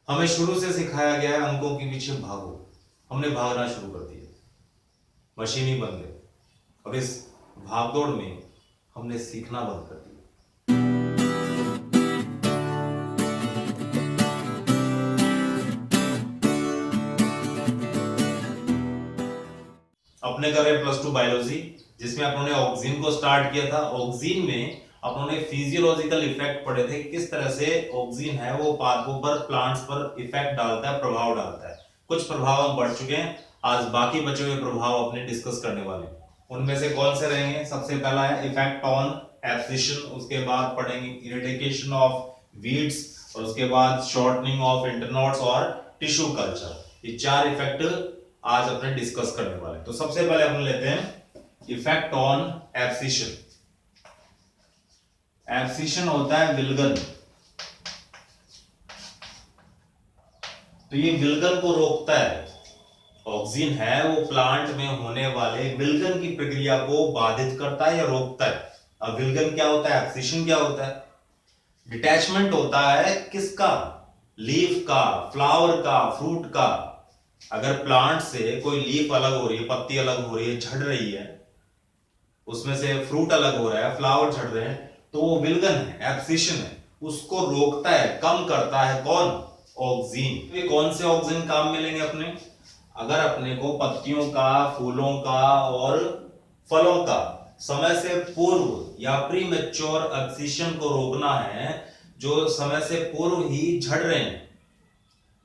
हमें शुरू से सिखाया गया है अंकों के पीछे भागो। हमने भागना शुरू कर दिया, मशीन ही बन गए। अब इस भागदौड़ में हमने सीखना बंद कर दिया। अपने कर रहे प्लस 2 बायोलॉजी, जिसमें अपनों ने ऑक्सीजन को स्टार्ट किया था। ऑक्सीजन में अपनों ने फिजियोलॉजिकल इफेक्ट पढ़े थे, किस तरह से ऑक्सीजन है वो पादपों पर, प्लांट्स पर इफेक्ट डालता है, प्रभाव डालता है। कुछ प्रभाव हम पढ़ चुके हैं, आज बाकी बचे हुए प्रभाव अपने डिस्कस करने वाले हैं। उनमें से कौन से रहेंगे? सबसे पहला है इफेक्ट ऑन एब्सिशन, उसके बाद पढ़ेंगे इरिटेशन ऑफ वीड्स, और उसके बाद शॉर्टनिंग ऑफ इंटरनोड्स और टिश्यू कल्चर। ये चार इफेक्ट आज अपने डिस्कस करने वाले। तो सबसे पहले अपन लेते हैं इफेक्ट ऑन एब्सिशन। एब्सिशन होता है विल्गन। तो ये विल्गन को रोकता है। ऑक्सीजन है वो प्लांट में होने वाले विल्गन की प्रक्रिया को बाधित करता है या रोकता है। अब विल्गन क्या होता है, एब्सिशन क्या होता है? डिटैचमेंट होता है किसका? लीफ का, फ्लावर का, फ्रूट का। अगर प्लांट से कोई लीफ अलग हो रही है, पत्ती अलग हो रही है, झड़ रही है, उसमें से फ्रूट अलग हो रहा है, फ्लावर झड़ रहे हैं, तो वो विल्गन है, एब्सिशन है। उसको रोकता है, कम करता है। कौन? ऑक्सीजन। ये कौन से ऑक्सीजन काम मिलेंगे अपने? अगर अपने को पत्तियों का, फूलों का और फलों का समय से पूर्व या प्री मैच्योर एब्सिशन को रोकना है, जो समय से पूर्व ही झड़ रहे हैं,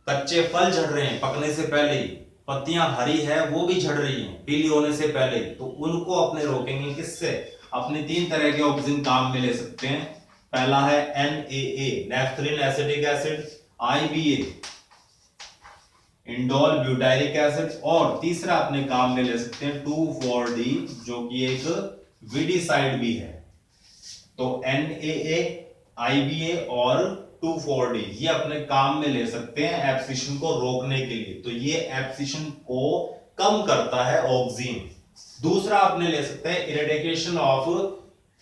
कच्चे फल झड़ रहे हैं पकने से पहले ही, पत्तियां हरी है वो भी झड़ रही हैं पीली होने से पहले ही, तो उनको अपने रोकेंगे किससे? अपने तीन तरह के ऑक्सीजन काम में ले सकते हैं। पहला है NaA, naphthalene acetic acid, IBA, indole butyric acid, और तीसरा अपने काम में ले सकते हैं 2,4-D, जो कि एक वीडिसाइड भी है। तो NaA, IBA और 2,4-D ये अपने काम में ले सकते हैं एब्सिशन को रोकने के लिए। तो ये एब्सिशन को कम करता है ऑक्सीजन। दूसरा अपने ले सकते हैं इरेडिकेशन ऑफ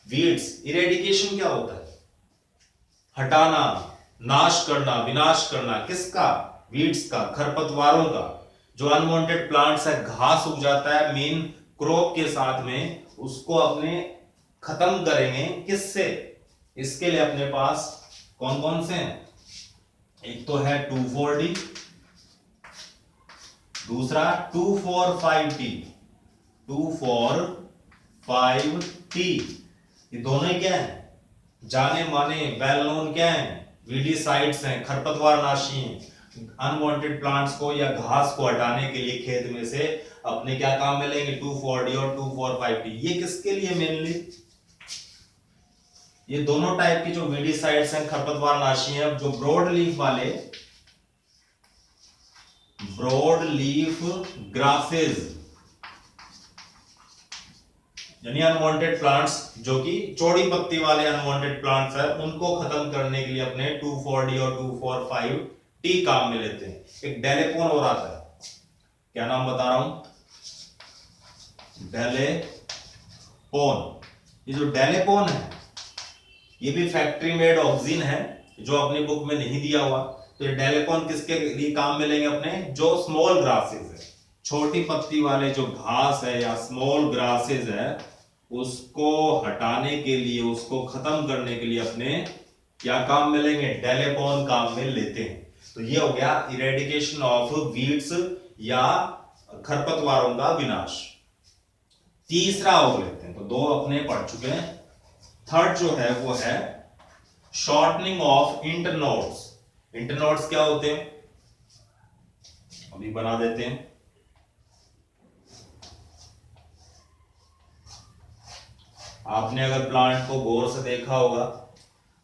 वीड्स। इरेडिकेशन क्या होता है? हटाना, नाश करना, विनाश करना। किसका? वीड्स का, खरपतवारों का। जो अनवांटेड प्लांट्स है, घास उग जाता है मेन क्रॉप के साथ में, उसको अपने खत्म करेंगे किससे? इसके लिए अपने पास कौन कौन से हैं? एक तो है 2,4-D, दूसरा 2,4,5-T, 2,4,5-T। ये दोनों ही क्या है? जाने माने वेल नोन क्या है? वीडिसाइड्स हैं, खरपतवार नाशी हैं। अनवांटेड प्लांट्स को या घास को हटाने के लिए खेत में से अपने क्या काम में लेंगे? 2,4-D और 2,4,5-T। ये किसके लिए मेनली? ये दोनों टाइप की जो वीडिसाइड्स हैं, खरपतवार नाशी हैं, जो ब्रॉड लीफ वाले, ब्रॉड लीफ ग्रासेस, यानी अनवांटेड प्लांट्स, जो कि चौड़ी पत्ती वाले अनवांटेड प्लांट्स है, उनको खत्म करने के लिए अपने 2,4-D और 2,4,5-T काम में लेते हैं। एक डेलेपोन और आता है, क्या नाम बता रहा हूं? डेलेपोन। ये जो डेलेपोन है ये भी फैक्ट्री मेड ऑक्सीजन है, जो अपनी बुक में नहीं दिया हुआ। तो ये डेलेपोन किसके लिए काम में लेंगे अपने? जो स्मॉल ग्रासेस है, छोटी पत्ती वाले जो घास है या स्मॉल ग्रासेस है, उसको हटाने के लिए, उसको खत्म करने के लिए अपने क्या काम में लेंगे? डेलेपोन काम में लेते हैं। तो ये हो गया इरेडिकेशन ऑफ वीड्स या खरपतवारों का विनाश। तीसरा और लेते हैं, तो दो अपने पढ़ चुके हैं। थर्ड जो है वो है शॉर्टनिंग ऑफ इंटरनोड्स। इंटरनोड्स क्या होते हैं? अभी बना देते हैं। आपने अगर प्लांट को गौर से देखा होगा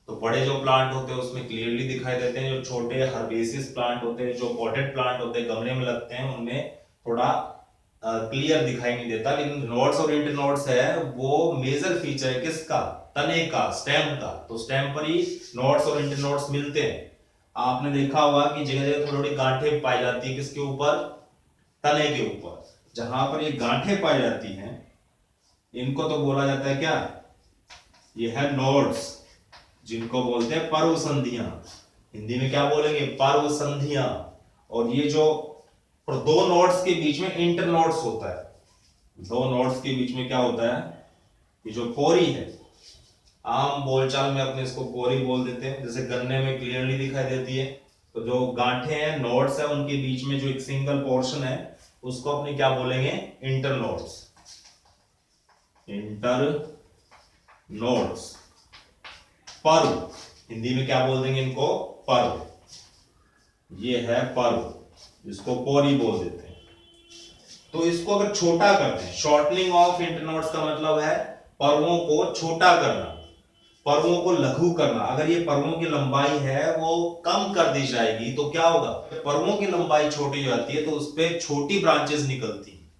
तो बड़े जो प्लांट होते हैं उसमें क्लियरली दिखाई देते हैं। जो छोटे हर्बेसियस प्लांट होते हैं, जो पॉटेड प्लांट होते हैं, गमले में लगते हैं, उनमें थोड़ा क्लियर दिखाई नहीं देता। लेकिन नोड्स और इंटरनोड्स है वो मेजर फीचर है किसका? तने का, स्टेम का। तो स्टेम पर ही नोड्स और इंटरनोड्स मिलते हैं। आपने देखा होगा कि जगह जगह थोड़ी थोड़ी गांठें पाई जाती है, किसके ऊपर? तने के ऊपर। जहां पर ये गांठें पाई जाती हैं इनको तो बोला जाता है क्या? ये है नोड्स, जिनको बोलते हैं पर्व संधियां। हिंदी में क्या बोलेंगे, पर्व संधियां। और ये जो दो नोड्स के बीच में इंटरनोड्स होता है, दो नोड्स के बीच में क्या होता है, ये जो पोरी है, आम बोलचाल में अपने इसको पोरी बोल देते हैं, जैसे गन्ने में क्लियरली दिखाई देती है। तो जो गांठें हैं, नोड्स है, उनके बीच में जो एक सिंगल पोर्शन है उसको अपने क्या बोलेंगे, इंटरनोड्स, इंटरनोड्स। पर्व, हिंदी में क्या बोल देंगे इनको, पर्व। ये है पर्व, इसको पोरी बोल देते हैं। तो इसको अगर छोटा करते हैं, शॉर्टनिंग ऑफ इंटरनोड्स का मतलब है पर्वों को छोटा करना, पर्वों को लघु करना। अगर ये पर्वों की लंबाई है वो कम कर दी जाएगी तो क्या होगा, पर्वों की लंबाई छोटी हो जाती है तो उस पे छोटी ब्रांचेस निकलती हैं।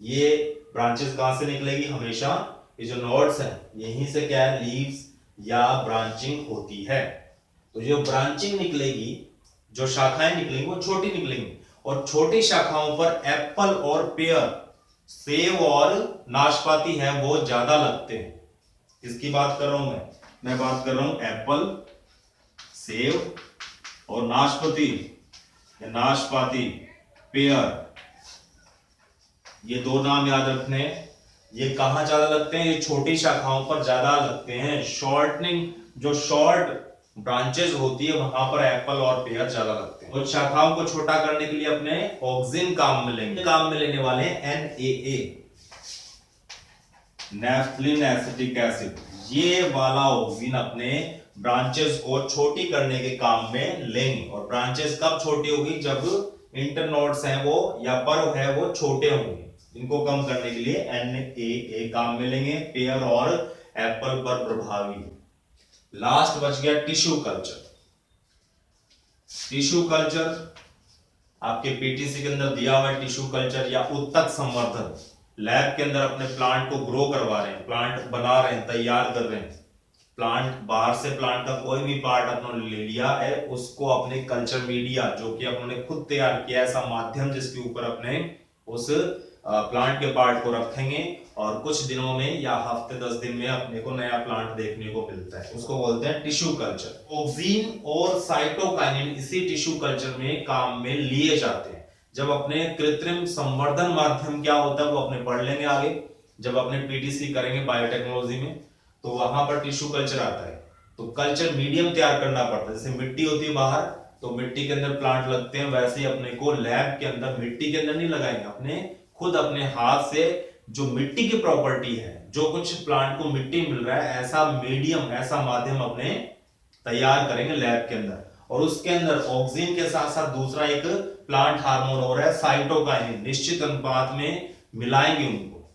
ये ब्रांचेस कहां से निकलेगी, हमेशा ये जो नोड्स हैं यहीं से क्या है, लीव्स या ब्रांचिंग होती है। तो जो ब्रांचिंग निकलेगी, जो शाखाएं निकलेंगी वो छोटी निकलेंगी, और छोटी शाखाओं पर एप्पल और पेयर, सेब और नाशपाती है वो ज्यादा लगते हैं। किसकी बात कर रहा हूं मैं बात कर रहा हूं एप्पल, सेब और नाशपाती, नाशपाती, पेयर। ये दो नाम याद रखने। ये कहां ज्यादा लगते हैं, ये छोटी शाखाओं पर ज्यादा लगते हैं। शॉर्टनिंग, जो शॉर्ट ब्रांचेस होती है वहां पर एप्पल और पेयर ज्यादा लगते हैं। और शाखाओं को छोटा करने के लिए अपने ऑक्सिन काम में लेंगे, काम में लेने वाले NAA, नेफ्थलीन एसिटिक एसिड। ये वाला ऑक्सिन अपने ब्रांचेस को छोटी करने के काम में लेंगे। और ब्रांचेस कब छोटी होगी, जब इंटरनोड्स हैं वो या पर्व है वो छोटे होंगे। इनको कम करने के लिए NAA काम में लेंगे, पेयर और एप्पल पर प्रभावी। लास्ट बच गया टिश्यू कल्चर। टिश्यू कल्चर आपके पीटीसी के अंदर दिया हुआ है। टिश्यू कल्चर या उत्तक संवर्धन, लैब के अंदर अपने प्लांट को ग्रो करवा रहे हैं, प्लांट बना रहे हैं, तैयार कर रहे हैं। प्लांट बाहर से, प्लांट का कोई भी पार्ट अपने ले लिया है, उसको अपने कल्चर मीडिया जो कि अपने खुद तैयार किया, ऐसा माध्यम जिसके ऊपर अपने उस प्लांट के पार्ट को रखेंगे और कुछ दिनों में या हफ्ते 10 दिन में अपने को नया प्लांट देखने को मिलता है, उसको बोलते हैं टिश्यू कल्चर। ऑक्सिन और साइटोकाइनिन इसी टिश्यू कल्चर में काम में लिए जाते हैं। जब अपने कृत्रिम संवर्धन माध्यम क्या होता है वो अपने पढ़ लेंगे आगे, जब अपने पीटीसी करेंगे बायोटेक्नोलॉजी में, तो वहां पर टिश्यू कल्चर आता है। तो कल्चर मीडियम तैयार करना पड़ता है। जैसे मिट्टी होती है बाहर, तो मिट्टी के अंदर प्लांट लगते हैं, वैसे ही अपने को लैब के अंदर मिट्टी के अंदर नहीं लगाएंगे, अपने खुद अपने हाथ से जो मिट्टी की प्रॉपर्टी है, जो कुछ प्लांट को मिट्टी मिल रहा है, ऐसा मीडियम, ऐसा माध्यम अपने तैयार करेंगे लैब के अंदर। और उसके अंदर ऑक्सिन के साथ साथ दूसरा एक प्लांट हार्मोन हो रहा है साइटोकाइनिन, निश्चित अनुपात में मिलाएंगे उनको,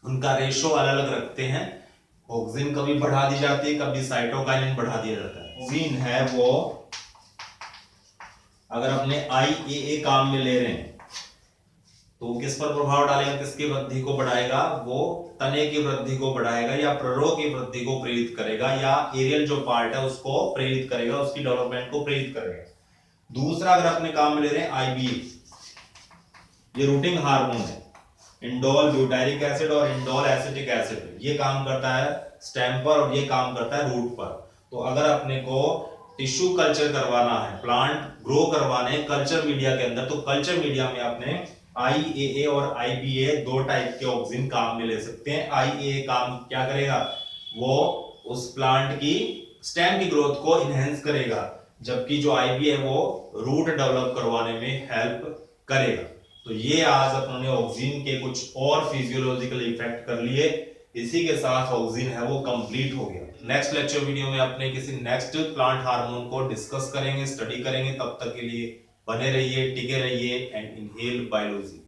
उनका रेशो अलग अलग रखते हैं। ऑक्सिन कभी बढ़ा दी जाती है, कभी साइटोकाइनिन बढ़ा दिया जाता है। ऑक्सिन है वो अगर अपने IAA काम में ले रहे हैं तो किस पर प्रभाव डालेगा, किसकी वृद्धि को बढ़ाएगा, वो तने की वृद्धि को बढ़ाएगा या प्ररोह की वृद्धि को प्रेरित करेगा, या एरियल जो पार्ट है उसको प्रेरित करेगा, उसकी डेवलपमेंट को प्रेरित करेगा। दूसरा अगर अपने काम में ले रहे हैं IBA, ये रूटिंग हार्मोन है, इंडोल ब्यूटारिक एसिड और इंडोल एसिटिक एसिड, ये काम करता है स्टेम पर और ये काम करता है रूट पर। तो अगर अपने को टिश्यू कल्चर करवाना है, प्लांट ग्रो करवाने कल्चर मीडिया के अंदर, तो कल्चर मीडिया में अपने IAA और IBA दो टाइप के ऑक्सिन काम में ले सकते हैं। IAA काम क्या करेगा, वो उस प्लांट की स्टेम की ग्रोथ को इनहेंस करेगा, जबकि जो IBA है वो रूट डेवलप करवाने में हेल्प करेगा। तो ये आज अपने ऑक्सिन के कुछ और फिजियोलॉजिकल इफेक्ट कर लिए। इसी के साथ ऑक्सिन है वो कंप्लीट हो गया। नेक्स्ट लेक्चर वीडियो में अपने किसी नेक्स्ट प्लांट हार्मोन को डिस्कस करेंगे, स्टडी करेंगे। तब तक के लिए बने रहिए, टिके रहिए एंड इनहेल बायोलॉजी।